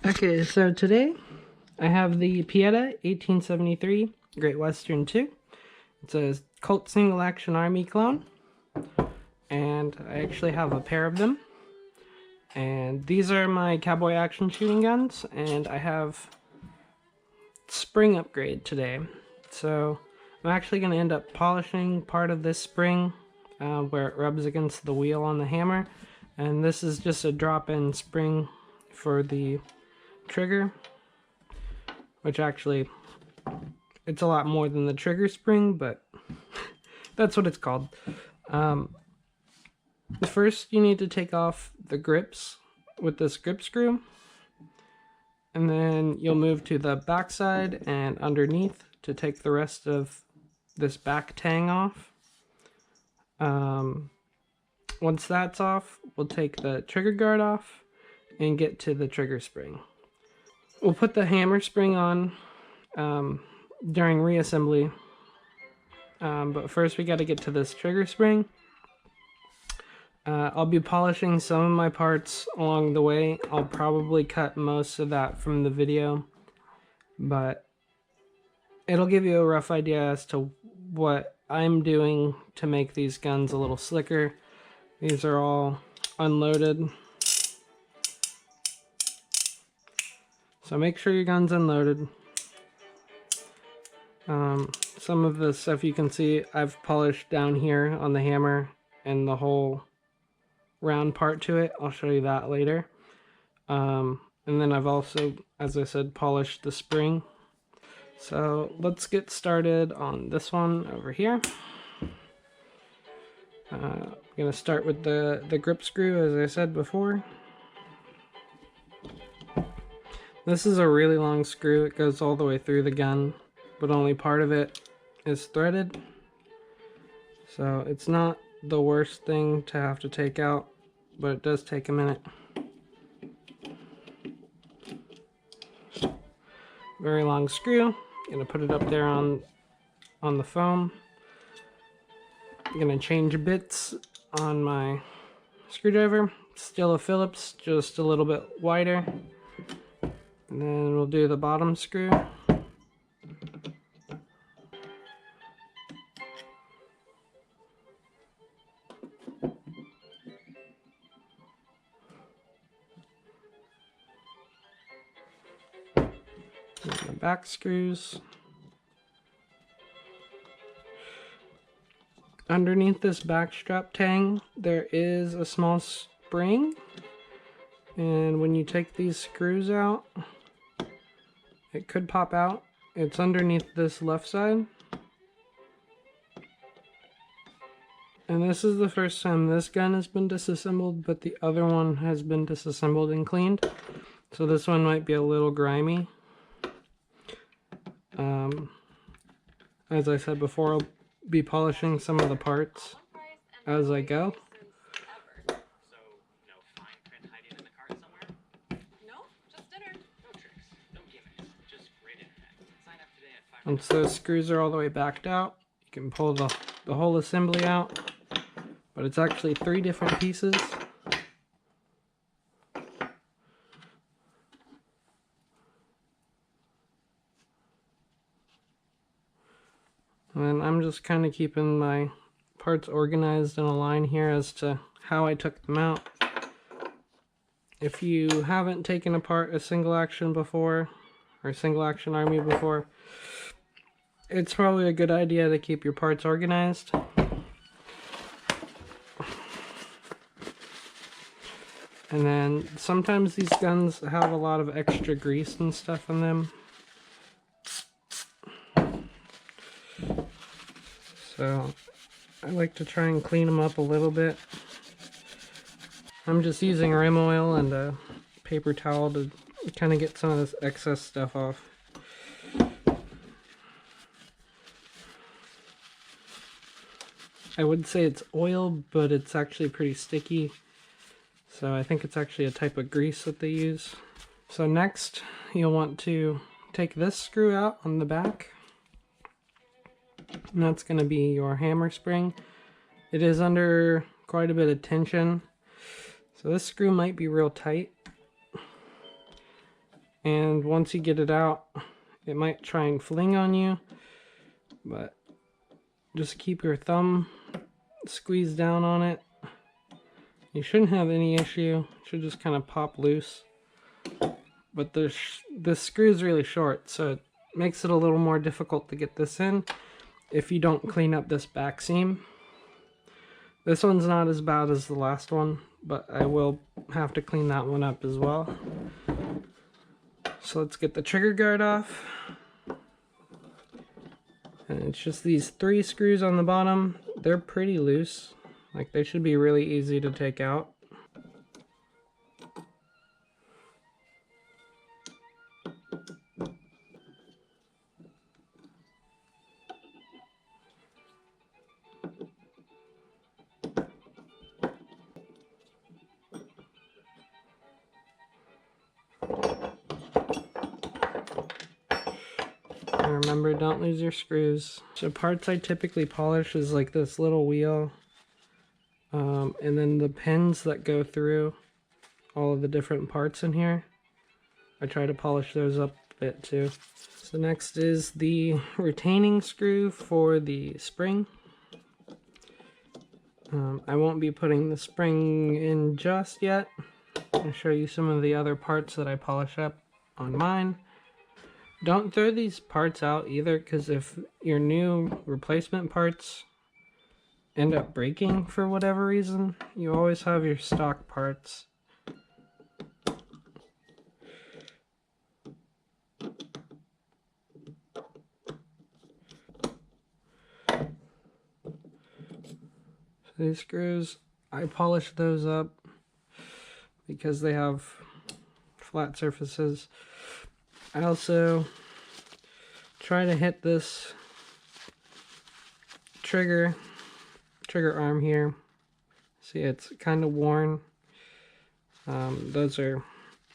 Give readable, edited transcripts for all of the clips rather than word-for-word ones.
Okay, so today I have the Pietta 1873 Great Western 2. It's a Colt Single Action Army clone, and I actually have a pair of them. And these are my cowboy action shooting guns, and I have spring upgrade today. So I'm actually going to end up polishing part of this spring where it rubs against the wheel on the hammer. And this is just a drop-in spring for the trigger, which actually it's a lot more than the trigger spring, but that's what it's called. First you need to take off the grips with this grip screw, and then you'll move to the back side and underneath to take the rest of this back tang off. Once that's off, we'll take the trigger guard off and get to the trigger spring. We'll put the hammer spring on during reassembly, but first we got to get to this trigger spring. I'll be polishing some of my parts along the way. I'll probably cut most of that from the video, but it'll give you a rough idea as to what I'm doing to make these guns a little slicker. These are all unloaded, so make sure your gun's unloaded. Some of the stuff you can see I've polished down here on the hammer and the whole round part to it. I'll show you that later. And then I've also, as I said, polished the spring. So let's get started on this one over here. I'm going to start with the grip screw, as I said before. This is a really long screw. It goes all the way through the gun, but only part of it is threaded. So it's not the worst thing to have to take out, but it does take a minute. Very long screw. Gonna put it up there on the foam. I'm gonna change bits on my screwdriver. Still a Phillips, just a little bit wider. And then we'll do the bottom screw. The back screws. Underneath this back strap tang, there is a small spring, and when you take these screws out, it could pop out. It's underneath this left side. And this is the first time this gun has been disassembled, but the other one has been disassembled and cleaned. So this one might be a little grimy. As I said before, I'll be polishing some of the parts as I go. Once those screws are all the way backed out, you can pull the whole assembly out, but it's actually 3 different pieces. And I'm just kind of keeping my parts organized in a line here as to how I took them out. If you haven't taken apart a single action before, or single action army before, it's probably a good idea to keep your parts organized. And then sometimes these guns have a lot of extra grease and stuff in them. So I like to try and clean them up a little bit. I'm just using rim oil and a paper towel to kind of get some of this excess stuff off. I would say it's oil, but it's actually pretty sticky. So I think it's actually a type of grease that they use. So next, you'll want to take this screw out on the back. And that's going to be your hammer spring. It is under quite a bit of tension, so this screw might be real tight. And once you get it out, it might try and fling on you, but just keep your thumb squeezed down on it. You shouldn't have any issue. It should just kind of pop loose. But this screw is really short, so it makes it a little more difficult to get this in if you don't clean up this back seam. This one's not as bad as the last one, but I will have to clean that one up as well. So let's get the trigger guard off. And it's just these 3 screws on the bottom. They're pretty loose. Like, they should be really easy to take out. And remember, don't lose your screws. So parts I typically polish is like this little wheel, and then the pins that go through all of the different parts in here. I try to polish those up a bit too. So next is the retaining screw for the spring. I won't be putting the spring in just yet. I'll show you some of the other parts that I polish up on mine. Don't throw these parts out either, because if your new replacement parts end up breaking for whatever reason, you always have your stock parts. So these screws, I polish those up because they have flat surfaces. I also try to hit this trigger arm here. See, it's kind of worn. Those are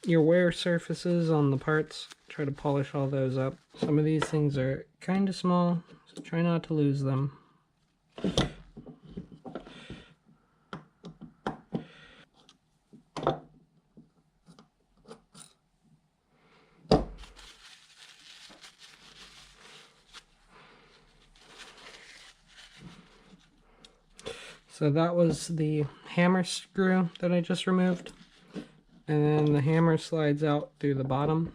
your wear surfaces on the parts. Try to polish all those up. Some of these things are kind of small, so try not to lose them. So that was the hammer screw that I just removed. And then the hammer slides out through the bottom.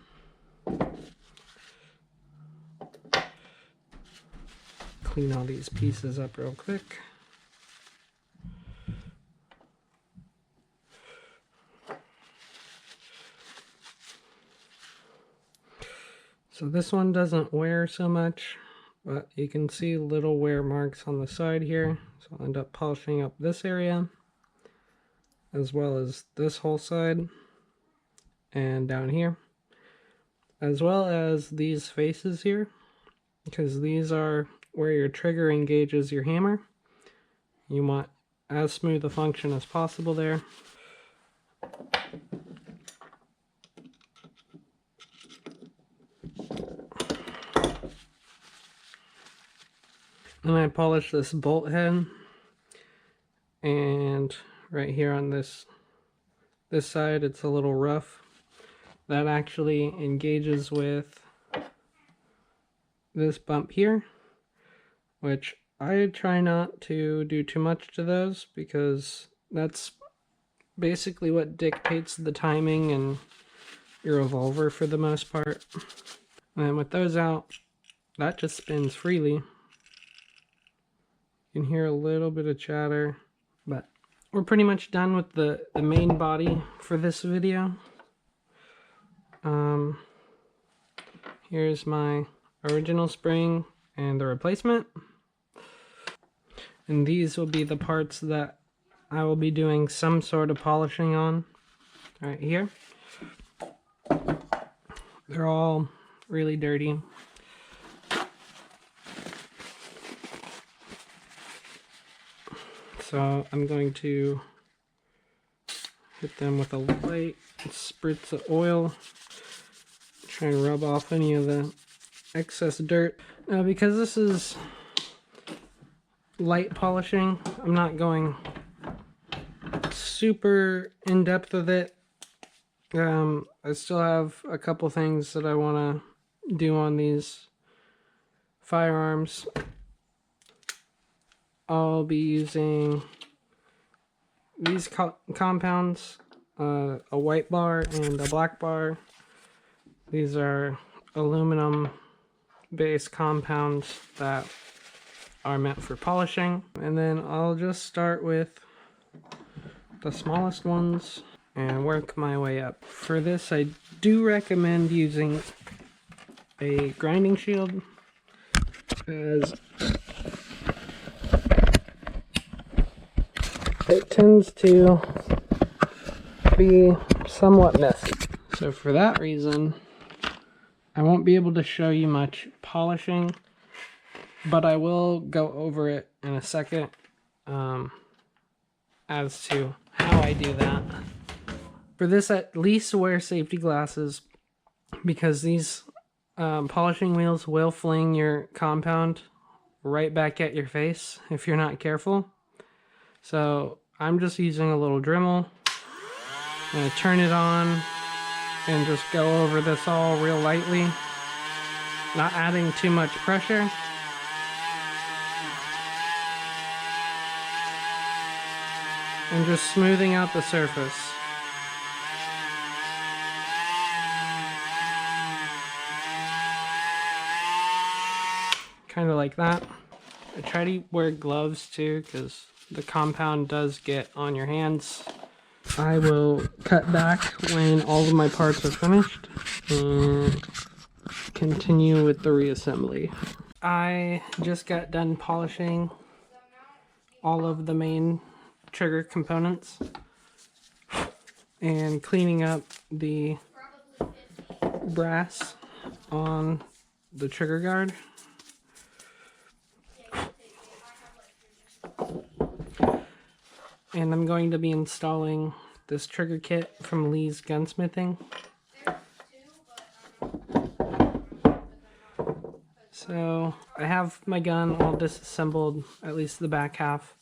Clean all these pieces up real quick. So this one doesn't wear so much, but you can see little wear marks on the side here. So I'll end up polishing up this area, as well as this whole side, and down here, as well as these faces here, because these are where your trigger engages your hammer. You want as smooth a function as possible there. And I polish this bolt head, and right here on this side it's a little rough. That actually engages with this bump here, which I try not to do too much to those, because that's basically what dictates the timing and your revolver for the most part. And then with those out, that just spins freely. You can hear a little bit of chatter, but we're pretty much done with the main body for this video. Here's my original spring and the replacement. And these will be the parts that I will be doing some sort of polishing on right here. They're all really dirty. So I'm going to hit them with a light spritz of oil. Try and rub off any of the excess dirt. Now, because this is light polishing, I'm not going super in depth with it. I still have a couple things that I want to do on these firearms. I'll be using these compounds, a white bar and a black bar. These are aluminum based compounds that are meant for polishing. And then I'll just start with the smallest ones and work my way up. For this, I do recommend using a grinding shield, as it tends to be somewhat messy. So for that reason, I won't be able to show you much polishing, but I will go over it in a second as to how I do that. For this, at least wear safety glasses, because these polishing wheels will fling your compound right back at your face if you're not careful. So I'm just using a little Dremel. I'm going to turn it on and just go over this all real lightly, not adding too much pressure. And just smoothing out the surface. Kind of like that. I try to wear gloves too, because the compound does get on your hands. I will cut back when all of my parts are finished and continue with the reassembly. I just got done polishing all of the main trigger components and cleaning up the brass on the trigger guard. And I'm going to be installing this trigger kit from Lee's Gunsmithing. So I have my gun all disassembled, at least the back half,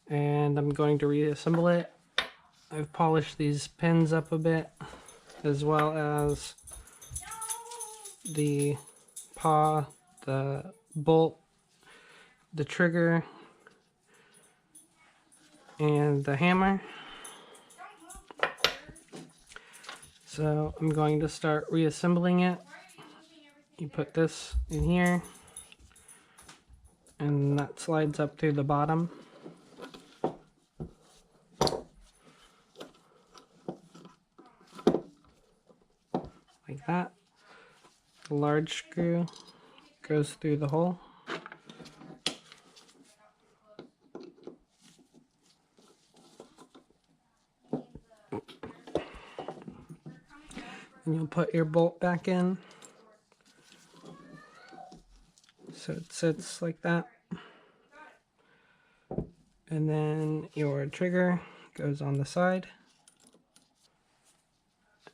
and I'm going to reassemble it. I've polished these pins up a bit, as well as the paw, the bolt, the trigger, and the hammer. So I'm going to start reassembling it. You put this in here, and that slides up through the bottom. Like that. The large screw goes through the hole. And you'll put your bolt back in, so it sits like that. And then your trigger goes on the side.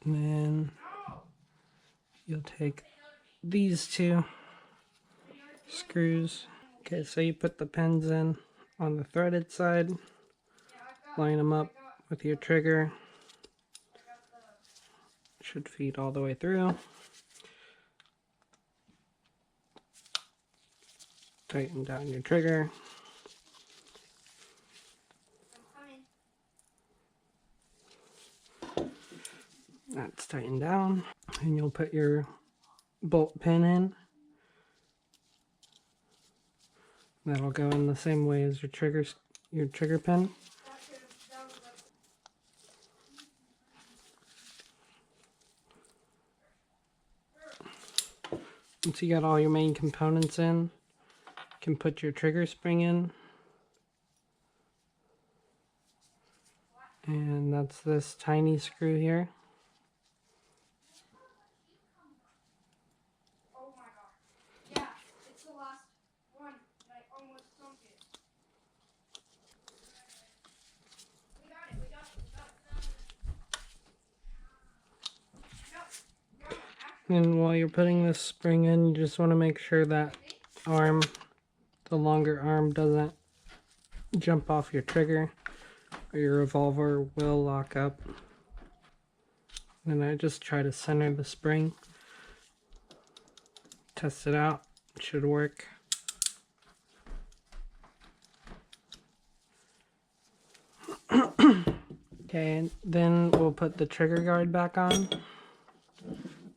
And then you'll take these two screws. Okay, so you put the pins in on the threaded side, line them up with your trigger. Should feed all the way through. Tighten down your trigger. That's tightened down. And you'll put your bolt pin in. That'll go in the same way as your trigger pin. Once you got all your main components in, you can put your trigger spring in. And that's this tiny screw here. Oh my god. Yeah, it's the last one. I almost sunk it. We got it, we got it. And while you're putting this spring in, you just want to make sure that arm, the longer arm, doesn't jump off your trigger, or your revolver will lock up. And I just try to center the spring. Test it out. It should work. Okay, then we'll put the trigger guard back on.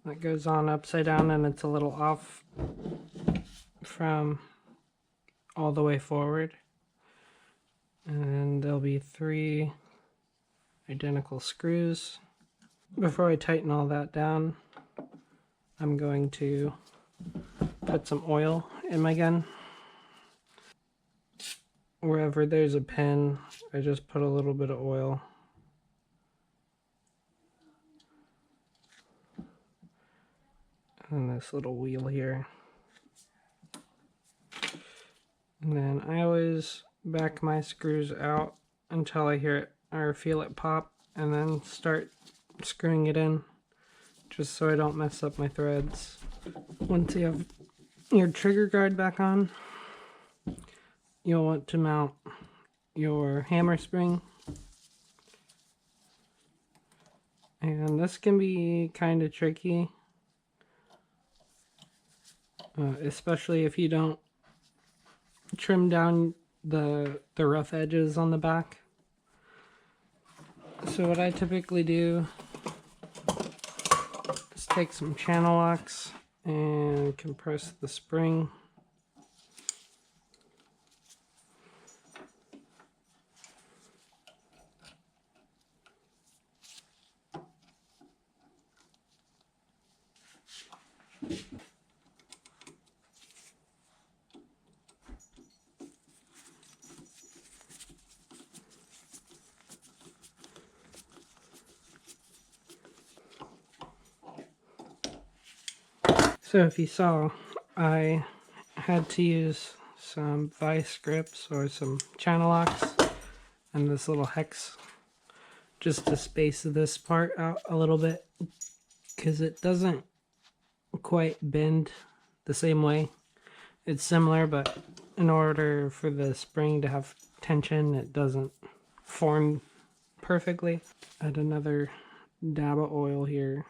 That goes on upside down and it's a little off from all the way forward. And there'll be 3 identical screws. Before I tighten all that down, I'm going to put some oil in my gun. Wherever there's a pin, I just put a little bit of oil. And this little wheel here. And then I always back my screws out until I hear it or feel it pop, and then start screwing it in, just so I don't mess up my threads. Once you have your trigger guard back on, you'll want to mount your hammer spring. And this can be kind of tricky, especially if you don't trim down the rough edges on the back. So what I typically do is take some channel locks and compress the spring. So if you saw, I had to use some vice grips or some channel locks and this little hex just to space this part out a little bit, because it doesn't quite bend the same way. It's similar, but in order for the spring to have tension, it doesn't form perfectly. Add another dab of oil here.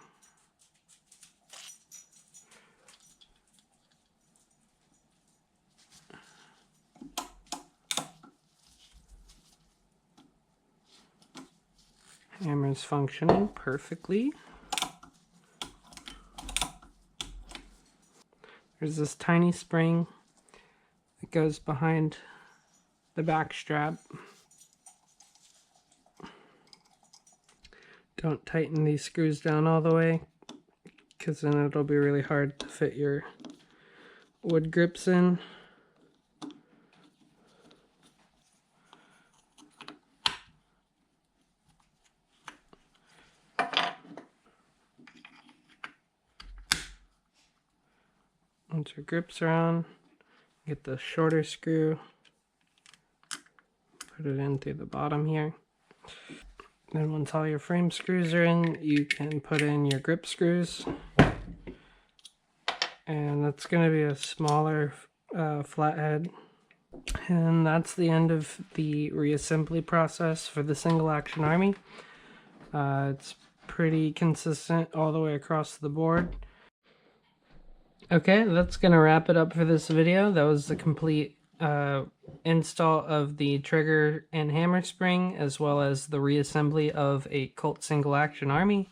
Hammer's functioning perfectly. There's this tiny spring that goes behind the back strap. Don't tighten these screws down all the way, because then it'll be really hard to fit your wood grips in. Once your grips are on, get the shorter screw, put it in through the bottom here. Then once all your frame screws are in, you can put in your grip screws. And that's going to be a smaller flathead. And that's the end of the reassembly process for the single action army. It's pretty consistent all the way across the board. Okay, that's going to wrap it up for this video. That was the complete install of the trigger and hammer spring, as well as the reassembly of a Colt single action army.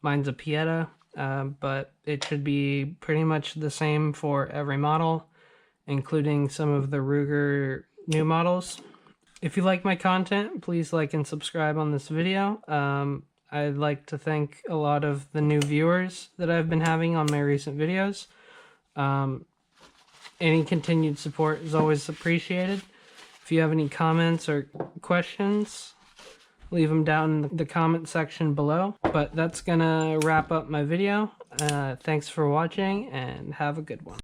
Mine's a Pietta, but it should be pretty much the same for every model, including some of the Ruger new models. If you like my content, please like and subscribe on this video. I'd like to thank a lot of the new viewers that I've been having on my recent videos. Any continued support is always appreciated. If you have any comments or questions, leave them down in the comment section below. But that's gonna wrap up my video. Thanks for watching and have a good one.